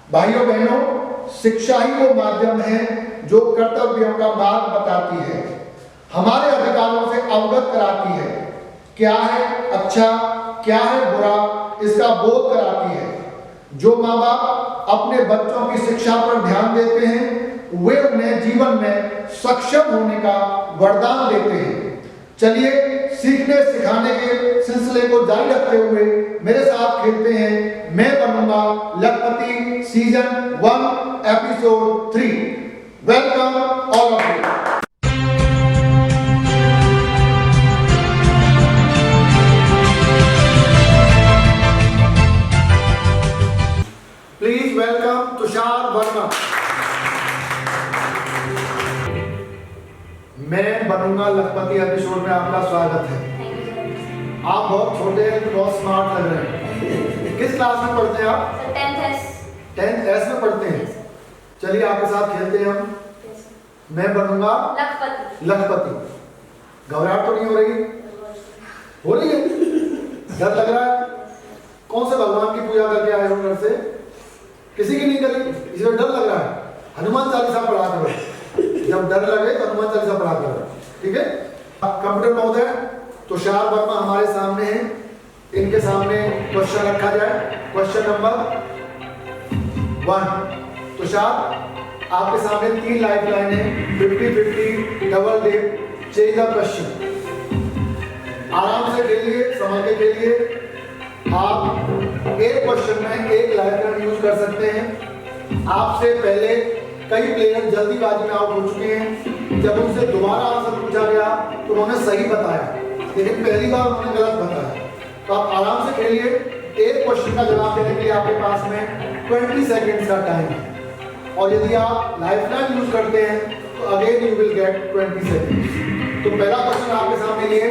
भाइयों बहनों, शिक्षा ही वो माध्यम है जो कर्तव्यों का मार्ग बताती है, हमारे अधिकारों से अवगत कराती है, क्या है अच्छा क्या है बुरा इसका बोध कराती है। जो माँ बाप अपने बच्चों की शिक्षा पर ध्यान देते हैं वे उन्हें जीवन में सक्षम होने का वरदान देते हैं। चलिए सीखने सिखाने के सिलसिले को जारी रखते हुए मेरे साथ खेलते हैं मैं बनूंगा लखपति season 1 episode 3। Welcome all of you. Please welcome Tushar Verma. मैं बनूंगा लखपति एपिसोड में आपका स्वागत है। आप बहुत छोटे हैं, बहुत स्मार्ट लग रहे हैं। किस क्लास में पढ़ते हैं आप? 10th S में पढ़ते हैं। चलिए आपके साथ खेलते हैं हम। मैं बनूंगा लखपति। घबराहट तो नहीं हो रही? हो रही है? डर लग रहा है? कौन से भगवान की पूजा करके आए हो घर से? किसी की नहीं करी, इसमें डर लग रहा है। हनुमान चालीसा पढ़ा करो, जब डर लगे तो हनुमान चालीसा पढ़ा करो, ठीक है? कंप्यूटर महोदय तुषार वर्मा हमारे सामने हैं, इनके सामने क्वेश्चन रखा जाए। Question number 1। तुषार आपके सामने 3 लाइफ लाइन है, 50-50 double dip, change the question. आराम से खेलिए, संभल के खेलिए। आप एक क्वेश्चन में एक लाइफ लाइन यूज कर सकते हैं। आपसे पहले कई प्लेयर जल्दीबाजी में आउट हो चुके हैं। जब उनसे दोबारा आंसर पूछा गया तो उन्होंने सही बताया, लेकिन पहली बार उन्होंने गलत बताया। तो आप आराम से खेलिए। एक क्वेश्चन का जवाब देने के लिए आपके पास में 20 सेकेंड्स का टाइम है, और यदि आप लाइफ लाइन यूज करते हैं तो again you will get 20 seconds. तो पहला क्वेश्चन आपके सामने लिए,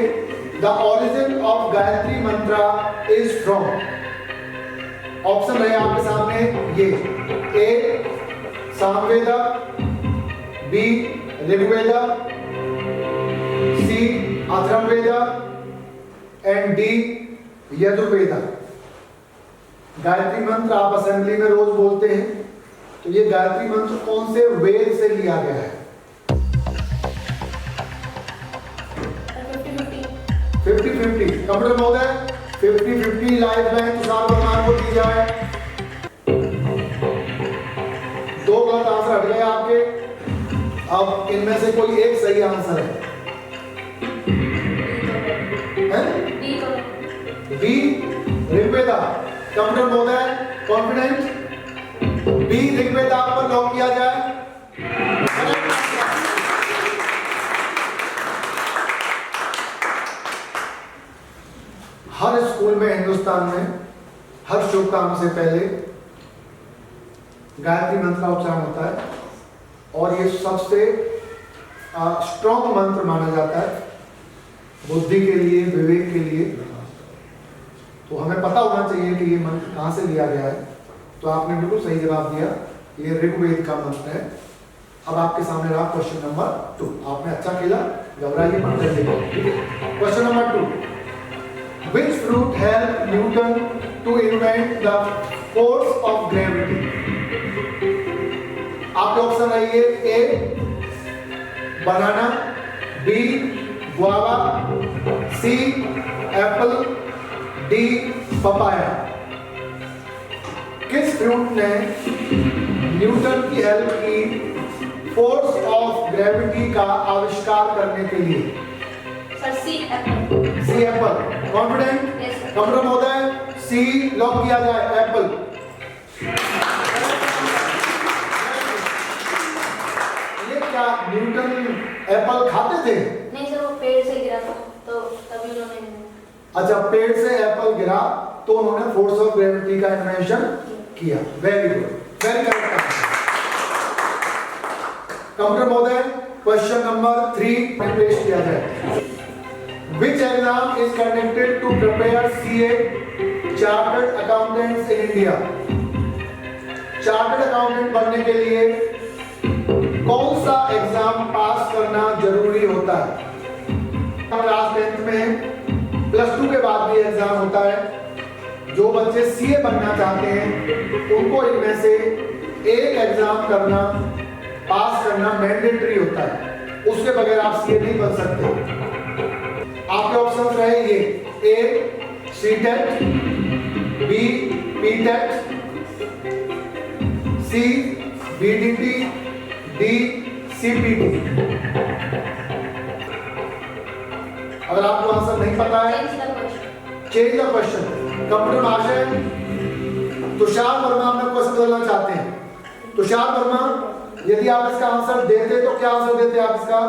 द ओरिजिन ऑफ गायत्री मंत्र इज फ्रॉम। ऑप्शन है आपके सामने ये, A Samaveda, B Rigveda, C Atharvaveda and D Yajurveda. Gayatri Mantra आप असेंबली में रोज बोलते हैं, तो ये गायत्री मंत्र कौन से वेद से लिया गया है? 50-50। कंप्यूटर महोदय 50-50 लाइफ लाइन तुषार वर्मा को दी जाए। 2 गलत आंसर हट गए आपके। अब इनमें से कोई एक सही आंसर है? बी ऋग्वेद। कंप्यूटर महोदय कॉन्फिडेंट? बी ऋग्वेद आप पर लॉक किया जाए। हर स्कूल में हिंदुस्तान में हर शुभ काम से पहले गायत्री मंत्र का उच्चारण होता है, और ये सबसे स्ट्रॉन्ग मंत्र माना जाता है बुद्धि के लिए, विवेक के लिए। तो हमें पता होना चाहिए कि ये मंत्र कहाँ से लिया गया है। तो आपने बिल्कुल सही जवाब दिया, ये ऋग्वेद का मंत्र है। अब आपके सामने रहा क्वेश्चन नंबर 2। आपने अच्छा खेला, घबराइए मत। Question number 2। Which fruit helped Newton to invent the force of gravity? आपके ऑप्शन है ये, ए बनाना, बी गुआवा, सी एप्पल, डी पपाया। किस फ्रूट ने न्यूटन की हेल्प की फोर्स ऑफ ग्रेविटी का आविष्कार करने के लिए? सी एप्पल। सी एप्पल। कॉन्फिडेंट? कंप्यूटर महोदय सी लॉक किया जाए, एप्पल। ये क्या न्यूटन एप्पल खाते थे? नहीं सर, वो पेड़ से गिरा था तो तभी उन्होंने। अच्छा, पेड़ से एप्पल गिरा तो उन्होंने फोर्स ऑफ ग्रेविटी का इन्वेंशन किया। Very good, very correct. Computer महोदय क्वेश्चन नंबर 3 पेश किया जाए। Which exam is conducted to prepare CA Chartered Accountants in India? Chartered accountant बनने के लिए कौन सा एग्जाम पास करना जरूरी होता है? क्लास 10th में, प्लस 2 के बाद भी एग्जाम होता है। जो बच्चे सीए बनना चाहते हैं उनको इनमें से एक एग्जाम करना, पास करना मैंडेटरी होता है, उसके बगैर आप सीए नहीं बन सकते। आपके ऑप्शन रहेंगे ए सीटेट, बी पीटेट, सी बीडीटी, डी सीपीटी। अगर आपको आंसर नहीं पता है, चेंज द क्वेश्चन। कंप्यूटर महाशय तुषार वर्मा अपना क्वेश्चन बदलना चाहते हैं। तुषार वर्मा, यदि आप इसका आंसर देते तो क्या आंसर देते आप इसका?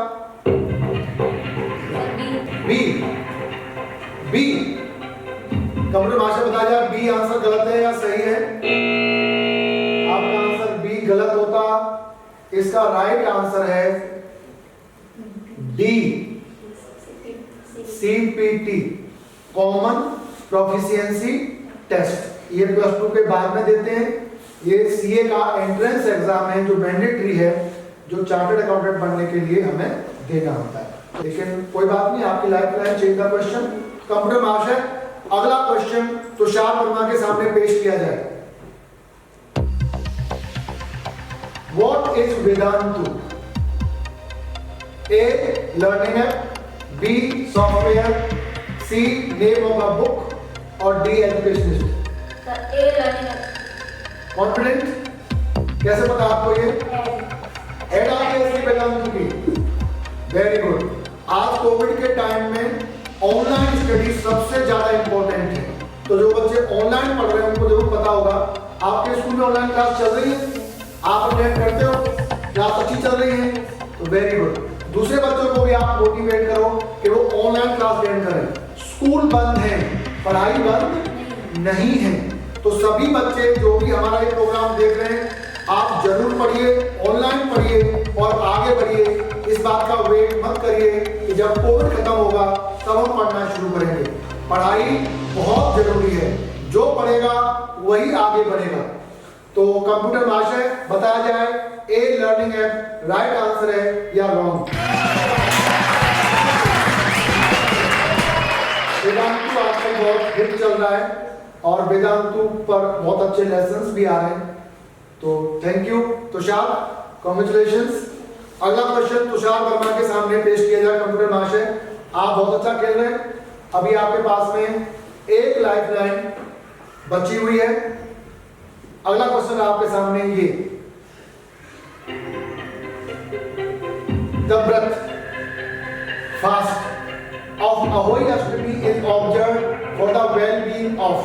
बी। बी कंप्यूटर महाशय बताया जाए बी आंसर गलत है या सही है? आपका आंसर बी गलत होता, इसका राइट आंसर है D CPT, common proficiency test. ये प्लस 2 के बाद में देते हैं। ये सीए का एंट्रेंस एग्जाम है जो मैंडेटरी है, जो चार्टर्ड अकाउंटेंट बनने के लिए हमें देना होता है। लेकिन कोई बात नहीं, आपकी life line change the question. Computer महाशय अगला क्वेश्चन तुषार वर्मा के सामने पेश किया जाए। What is Vedantu? A learning app, B software, C name of a book और D educationist. Sir A learning app. Confident? कैसे पता आपको ये? ऐड आ गई इसकी वेदांतु की। Very good. आज कोविड के टाइम में ऑनलाइन स्टडी सबसे ज्यादा इंपॉर्टेंट है, तो जो बच्चे ऑनलाइन पढ़ रहे हैं उनको जरूर पता होगा। आपके स्कूल में ऑनलाइन क्लास चल रही है, आप अटेंड करते हो, क्लास अच्छी चल रही है, तो वेरी गुड। दूसरे बच्चों को भी आप मोटिवेट करो कि वो ऑनलाइन क्लास अटेंड करें। स्कूल बंद है, पढ़ाई बंद नहीं है, तो सभी बच्चे जो भी हमारा ये प्रोग्राम देख रहे हैं, आप जरूर पढ़िए, ऑनलाइन पढ़िए और आगे बढ़िए। इस बात का वेट मत करिए कि जब कोविड खत्म होगा तब हम पढ़ना शुरू करेंगे। पढ़ाई बहुत जरूरी है, जो पढ़ेगा वही आगे बढ़ेगा। तो कंप्यूटर महाशय बताया जाए ए लर्निंग ऐप राइट आंसर है या रॉन्ग? वेदांतु आजकल बहुत हिट चल रहा है और वेदांतु पर बहुत अच्छे लेसन्स भी आ रहे हैं, तो थैंक यू तुषार, कॉन्ग्रेचुलेशंस। अगला क्वेश्चन तुषार वर्मा के सामने पेश किया जाए। कंप्यूटर महाशय आप बहुत अच्छा खेल रहे हैं, अभी आपके पास में एक लाइफ लाइन बची हुई है। अगला क्वेश्चन आपके सामने ये, the breath fast of Ahoi Ashtami is observed for the well being of.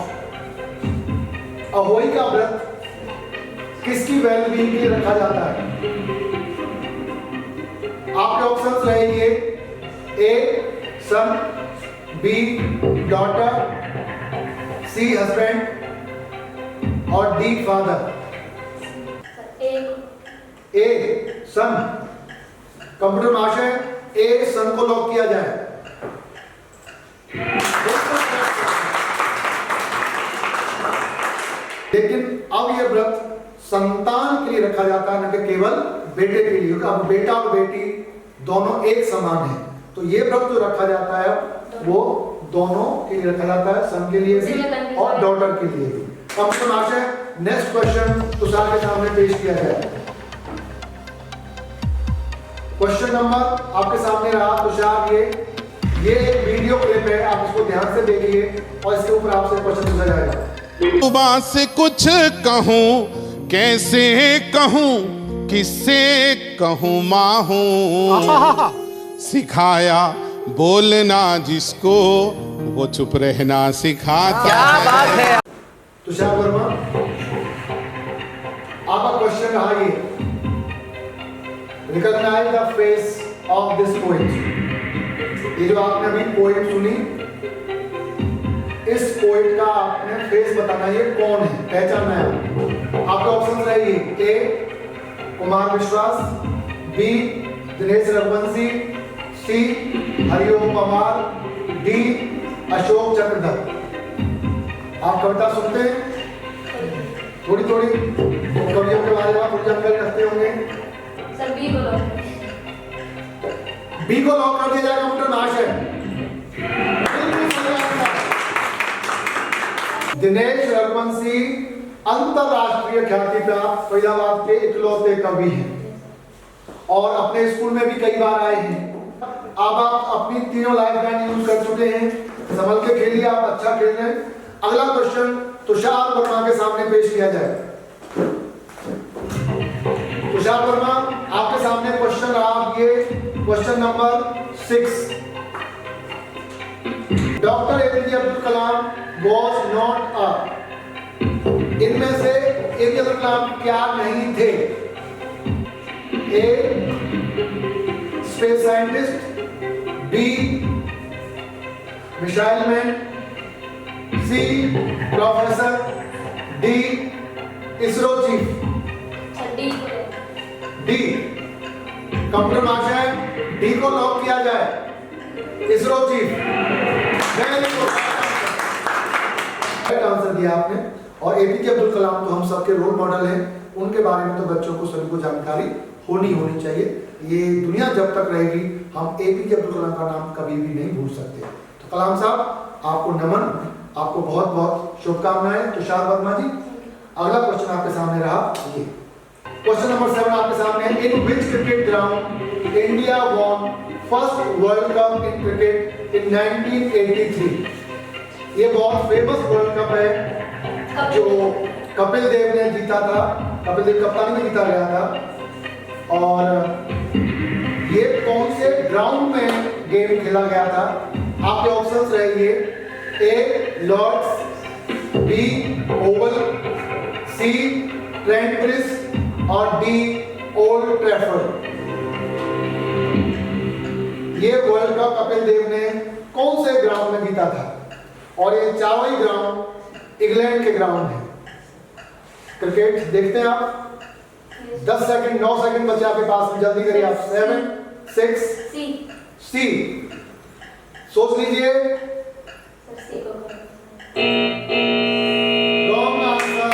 Ahoi का व्रत किसकी वेल बीइंग के लिए रखा जाता है? आपके ऑप्शंस रहेंगे ए सन, बी डॉटर, सी हस्बैंड और डी फादर। ए सन। कंप्यूटर महाशय ए सन को लॉक किया जाए। लेकिन अब यह व्रत संतान के लिए रखा जाता है, न कि केवल बेटे के लिए। अब बेटा और बेटी दोनों एक समान है, तो ये व्रत जो रखा जाता है वो दोनों के लिए रखा जाता है, सन के लिए भी और डॉटर के लिए भी। कंप्यूटर महाशय नेक्स्ट क्वेश्चन तुषार के सामने पेश किया जाए। क्वेश्चन नंबर आपके सामने रहा तुषार, ये एक वीडियो क्लिप है, आप इसको ध्यान से देखिए और इसके ऊपर आपसे क्वेश्चन पूछा जाएगा। सुबह से कुछ कहूँ, कैसे कहूँ, किससे कहूँ माहूँ, सिखाया बोलना जिसको वो चुप रहना सिखाता। क्या बात है। तुषार वर्मा आपका क्वेश्चन रहा ये, recognise the face of this poet. ये जो आपने अभी पोएट सुनी, इस पोएट का आपने फेस बताना, ये कौन है, पहचानना है। आपका ऑप्शन रहेगी ए कुमार विश्वास, बी दिनेश रघुवंशी, सी हरिओम पवार, डी अशोक चक्रधर। आप कविता सुनते हैं थोड़ी थोड़ी, कवियों के बारे में आप जानकारी रखते होंगे। सर बी को लॉक। बी को लॉक कर दिया जाए कंप्यूटर महाशय। दिनेश रघुवंशी अंतरराष्ट्रीय ख्याति प्राप्त फरीदाबाद के इकलौते कवि हैं और अपने स्कूल में भी कई बार आए हैं। अब आप अपनी तीनों लाइफ लाइन यूज कर चुके हैं, संभल के खेलिए, आप अच्छा खेल रहे हैं। अगला क्वेश्चन तुषार वर्मा के सामने पेश किया जाए। तुषार वर्मा, आपके सामने क्वेश्चन रहा ये question number 6। Doctor APJ Abdul Kalam was not a, इनमें से एपीजे अब्दुल कलाम क्या नहीं थे? A space scientist, B missile man, C professor, D ISRO chief. D computer महाशय, डी को लॉक किया जाए, ISRO chief. Very good answer दिया आपने। और एपीजे अब्दुल कलाम तो हम सबके रोल मॉडल हैं, उनके बारे में तो बच्चों को सभी को जानकारी होनी चाहिए। ये दुनिया जब तक रहेगी हम एपीजे अब्दुल कलाम का नाम कभी भी नहीं भूल सकते। तो कलाम साहब, आपको नमन, आपको बहुत बहुत शुभकामनाएं। तुषार वर्मा जी, अगला क्वेश्चन आपके सामने रहा ये क्वेश्चन नंबर 7 आपके सामने है। In which cricket ground India won first world cup in cricket in 1983? ये बहुत फेमस वर्ल्ड कप है जो कपिल देव ने जीता था, कपिल देव कप्तानी में जीता गया था। और ये कौन से ग्राउंड में गेम खेला गया था? आपके ऑप्शंस रहेंगे A Lord's, be oval, C Trent bridge और डी ओल्ड ट्रैफर्ड। ये वर्ल्ड कप कपिल देव ने कौन से ग्राउंड में जीता था? और ये चारों ही ग्राउंड इंग्लैंड के ग्राउंड है। क्रिकेट देखते हैं आप? 10 सेकंड, 9 सेकंड बचे आपके पास में, जल्दी करिए आप। 7 6 सी सोच लीजिए। Wrong answer.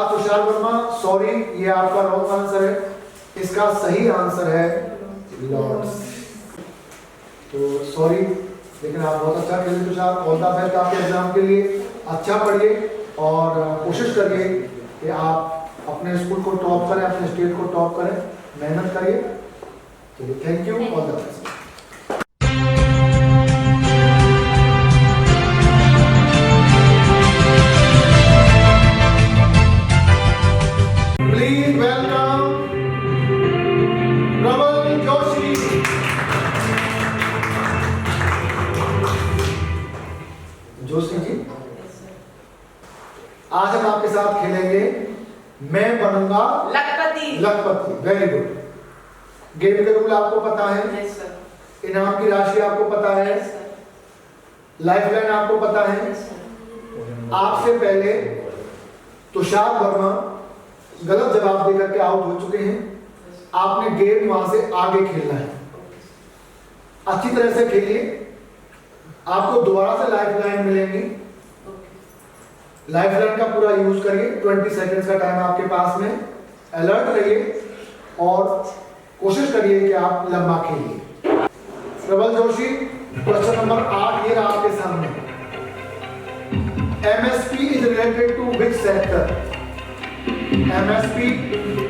Tushar Verma, sorry, ये आपका रॉन्ग आंसर है। इसका सही आंसर है लॉर्ड्स। तो सॉरी, लेकिन आप बहुत अच्छा खेले तुषार। ऑल द बेस्ट आपके एग्जाम के लिए। अच्छा पढ़िए और कोशिश करिए कि आप अपने स्कूल को टॉप करें, अपने स्टेट को टॉप करें, मेहनत करिए। चलिए, thank you, all the best. Please welcome प्रबल जोशी। जोशी जी, आज हम आपके साथ खेलेंगे मैं बनूंगा लखपति। Very good. गेम के रूल आपको पता है, इनाम की राशि आपको पता है, लाइफ लाइन आपको पता है। आपसे पहले तुषार वर्मा गलत जवाब देकर के आउट हो चुके हैं। आपने गेम वहां से आगे खेलना है, अच्छी तरह से खेलिए। आपको दोबारा से लाइफ लाइन मिलेंगी, लाइफ लाइन का पूरा यूज करिए। 20 सेकंड्स का टाइम आपके पास में। अलर्ट रहिए और कोशिश करिए कि आप लंबा खेलिए। प्रबल जोशी, क्वेश्चन नंबर 8 ये रहा आपके सामने। MSP is related to which sector? MSP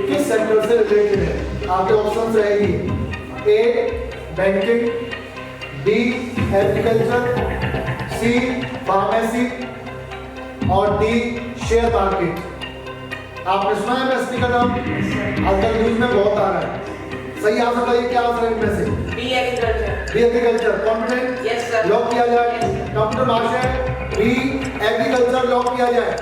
किस सेक्टर से रिलेटेड है? आपके ऑप्शंस रहेंगे A banking, B agriculture, C pharmacy और डी शेयर मार्केट। आपने सुना है एमएसपी का नाम? आजकल न्यूज में बहुत आ रहा है। सही आंसर बताइए, क्या आंसर है इनमें से? B agriculture. B agriculture, confident? Yes sir. Lock किया जाए। कंप्यूटर भाषा बी एग्रीकल्चर लॉक किया जाए।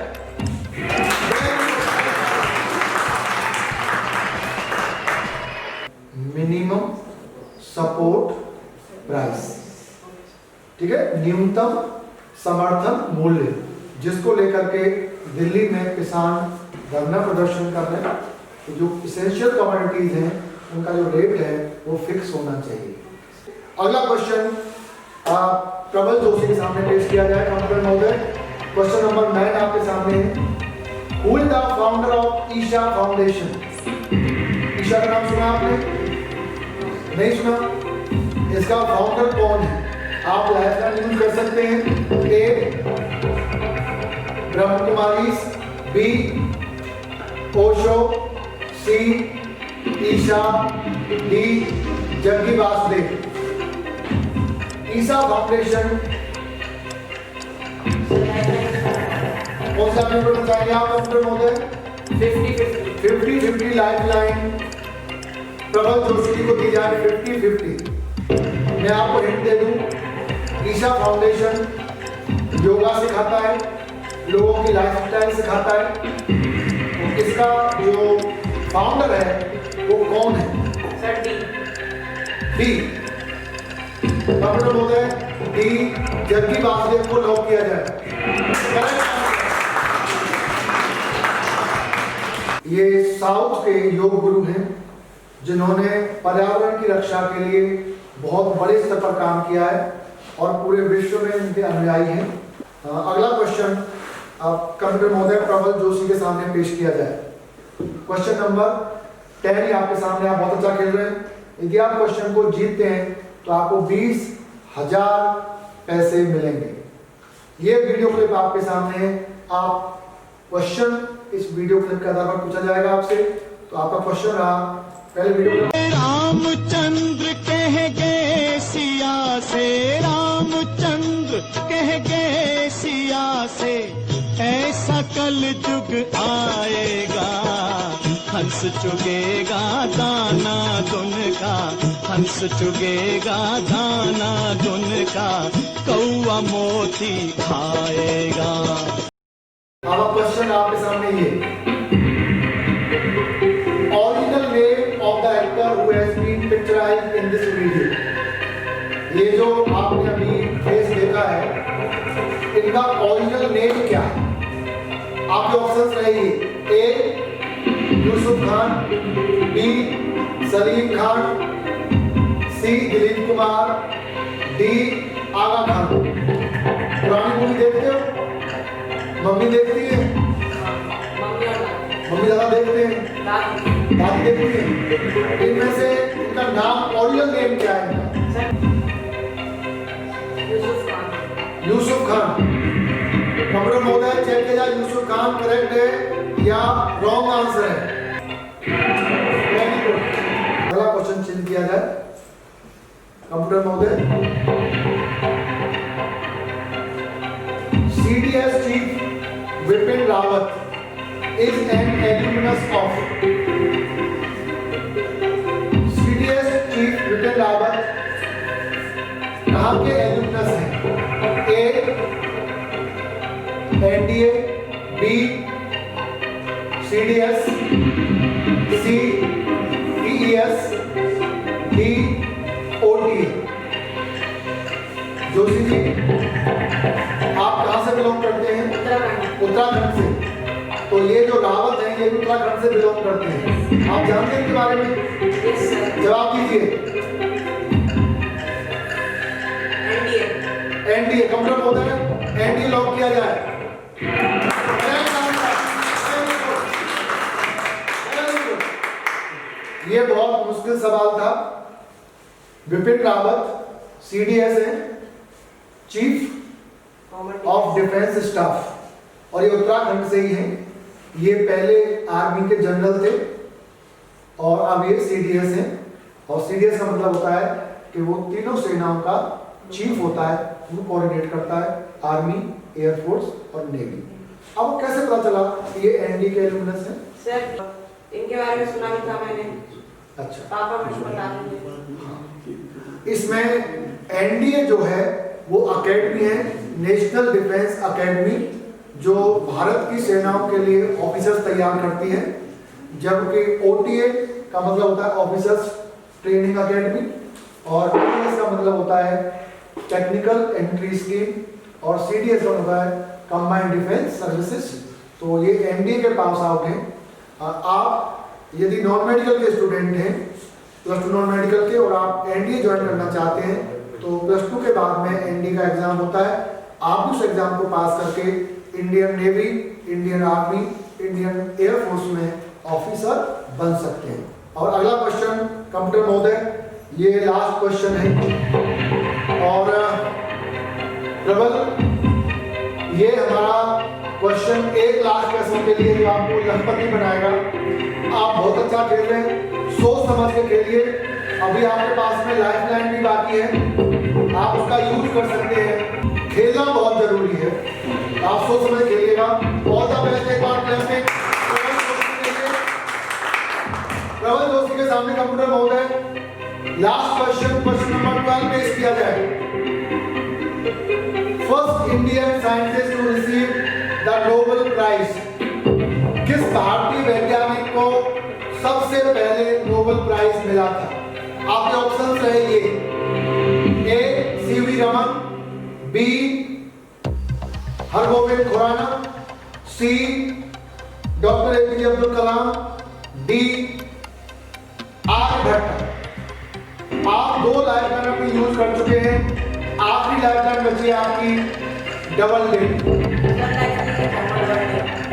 मिनिमम सपोर्ट प्राइस, ठीक है, न्यूनतम समर्थन मूल्य, जिसको लेकर के दिल्ली में किसान धरना प्रदर्शन कर रहे हैं। तो जो इसेंशियल कमोडिटीज हैं उनका जो रेट है वो फिक्स होना चाहिए। अगला क्वेश्चन प्रबल जोशी के सामने पेश किया जाए। कंप्यूटर महोदय, क्वेश्चन नंबर 9 आपके सामने है। Who is the founder of Isha foundation? Isha का नाम सुना आपने? नहीं सुना? इसका फाउंडर कौन है? आप लाइफ लाइन यूज कर सकते हैं। ए ब्रह्म कुमारीज, बी ओशो, सी ईशा, डी जग्गी वासुदेव। ईशा फाउंडेशन कौन सा कंप्यूटर बताएंगे आप कंप्यूटर महोदय? 50-50 लाइफ लाइन प्रबल जोशी जी को दी जाए 50-50। मैं आपको हिंट दे दूं, ईशा फाउंडेशन योगा सिखाता है, लोगों की लाइफस्टाइल सिखाता है। इसका जो फाउंडर है वो कौन है? Sir D. कंप्यूटर महोदय डी जग्गी वासुदेव को लॉक किया जाए। ये साउथ के योग गुरु हैं जिन्होंने पर्यावरण की रक्षा के लिए बहुत बड़े स्तर पर काम किया है और पूरे विश्व में उनके अनुयायी हैं। अगला क्वेश्चन अब कंप्यूटर महोदय प्रबल जोशी के सामने पेश किया जाए। क्वेश्चन नंबर 10 आपके सामने, आप बहुत अच्छा खेल रहे हैं। यदि आप क्वेश्चन को जीतते हैं तो आपको 20,000 पैसे मिलेंगे। ये वीडियो क्लिप आपके सामने है। आप क्वेश्चन इस वीडियो क्लिप के आधार पर पूछा जाएगा आपसे। तो आपका क्वेश्चन रहा, पहले वीडियो रामचंद्र कह गए सिया से, रामचंद्र कह गए सिया से, ऐसा कल युग आएगा, हंस चुगेगा दाना दुन का, हंस चुगेगा दाना दुन का, कौआ मोती खाएगा। अब क्वेश्चन आपके सामने ये, original name of the actor who has been picturised in this video. ये जो आपने अभी फेस देखा है, इनका ओरिजिनल नेम क्या है? आपके ऑप्शंस रहेंगे, ए यूसुफ खान, बी सलीम खान, सी दिलीप कुमार, डी आगा खान। पुरानी मूवी देखते हो? मम्मी देखती है? मम्मी ज्यादा देखते हैं, दादी देखती है। इनमें से इनका नाम ओरिजिनल नेम क्या है इनका? यूसुफ खान। कंप्यूटर महोदय चेक किया जाए यूसुफ खान करेक्ट है या रॉन्ग आंसर है? Very good. अगला क्वेश्चन चेंज किया जाए कंप्यूटर महोदय। CDS chief Vipin Rawat is an alumnus of CDS chief Vipin Rawat कहाँ के एल्यूमनस हैं? ए NDA, B CDS, C PES, D OTA। Joshi ji आप कहाँ से बिलोंग करते हैं? उत्तराखंड से। तो ये जो रावत है ये उत्तराखंड से बिलोंग करते हैं। आप जानते हैं इनके बारे में? जवाब दीजिए। एनडीए। कंप्यूटर महोदय एनडीए लॉक किया जाए। ये बहुत मुश्किल सवाल था। विपिन रावत CDS है, चीफ ऑफ डिफेंस स्टाफ, और ये उत्तराखंड से ही हैं। ये पहले आर्मी के जनरल थे और अब ये CDS हैं। और CDS का मतलब होता है कि वो तीनों सेनाओं का चीफ होता है, वो कोऑर्डिनेट करता है, आर्मी, एयरफोर्स और नेवी। अब कैसे पता चला कि ये एनडी के एल्यूमनस हैं? सर इनके बारे में सुना भी था मैंने। अच्छा, पापा मुझे बता देंगे। इसमें एनडीए जो है वो अकेडमी है, नेशनल डिफेंस अकेडमी, जो भारत की सेनाओं के लिए ऑफिसर्स तैयार करती है। जबकि OTA का मतलब होता है ऑफिसर्स ट्रेनिंग अकेडमी, और PES का मतलब होता है टेक्निकल एंट्री स्कीम, और CDS का होता है कंबाइंड डिफेंस सर्विसेज। तो ये एनडीए के पास आउट हैं। आप यदि नॉन मेडिकल के स्टूडेंट हैं, +2 नॉन मेडिकल के, और आप एनडीए ज्वाइन करना चाहते हैं, तो +2 के बाद में एनडीए का एग्जाम होता है। आप उस एग्जाम को पास करके Indian navy, Indian army, Indian air force में ऑफिसर बन सकते हैं। और अगला क्वेश्चन कंप्यूटर महोदय, ये लास्ट क्वेश्चन है और प्रबल ये हमारा क्वेश्चन एक लास्ट क्वेश्चन के लिए जो आपको लखपति बनाएगा। आप बहुत अच्छा खेल रहे हैं, सोच समझ के खेलिए। अभी आपके पास में लाइफ लाइन भी बाकी है, आप उसका यूज कर सकते हैं। खेलना बहुत जरूरी है, आप सोच समझ खेलिएगा। All the best. एक बार प्लेस में प्रबल जोशी के सामने कंप्यूटर महोदय लास्ट क्वेश्चन नंबर 12 पेश किया जाए। First Indian scientist to receive the Nobel prize. किस भारतीय वैज्ञानिक को सबसे पहले नोबेल प्राइज मिला था? आपके ऑप्शंस रहे ये: ए सीवी रमन, बी हरगोविंद खुराना, सी डॉक्टर एपीजे अब्दुल कलाम, डी आर्यभट्ट। आप 2 लाइफ लाइन अपनी यूज कर चुके हैं, आखिरी लाइफ लाइन बची है आपकी डबल लिप।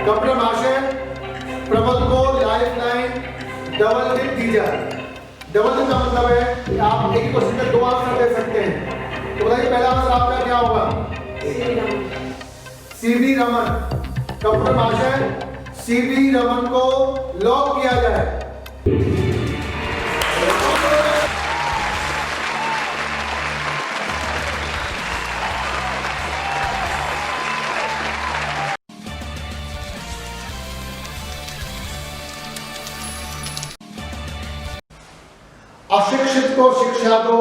डॉक्टर महाशय प्रबल को लाइफ लाइन डबल लिप दी जाए। डबल लिप का मतलब है कि आप एक क्वेश्चन में 2 आंसर दे सकते हैं। तो बताइए पहला आंसर आपका क्या होगा? सीवी रमन। डॉक्टर महाशय सीवी रमन को लॉक किया जाए। अशिक्षित को शिक्षा दो,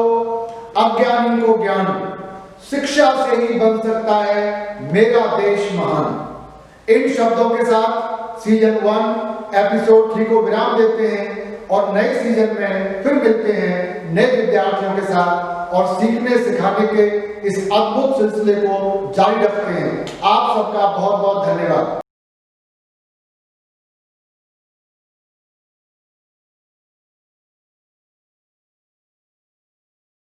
अज्ञानी को ज्ञान। शिक्षा से ही बन सकता है मेरा देश महान। इन शब्दों के साथ सीजन 1 एपिसोड 3 को विराम देते हैं और नए सीजन में फिर मिलते हैं नए विद्यार्थियों के साथ और सीखने सिखाने के इस अद्भुत सिलसिले को जारी रखते हैं। आप सबका बहुत बहुत धन्यवाद।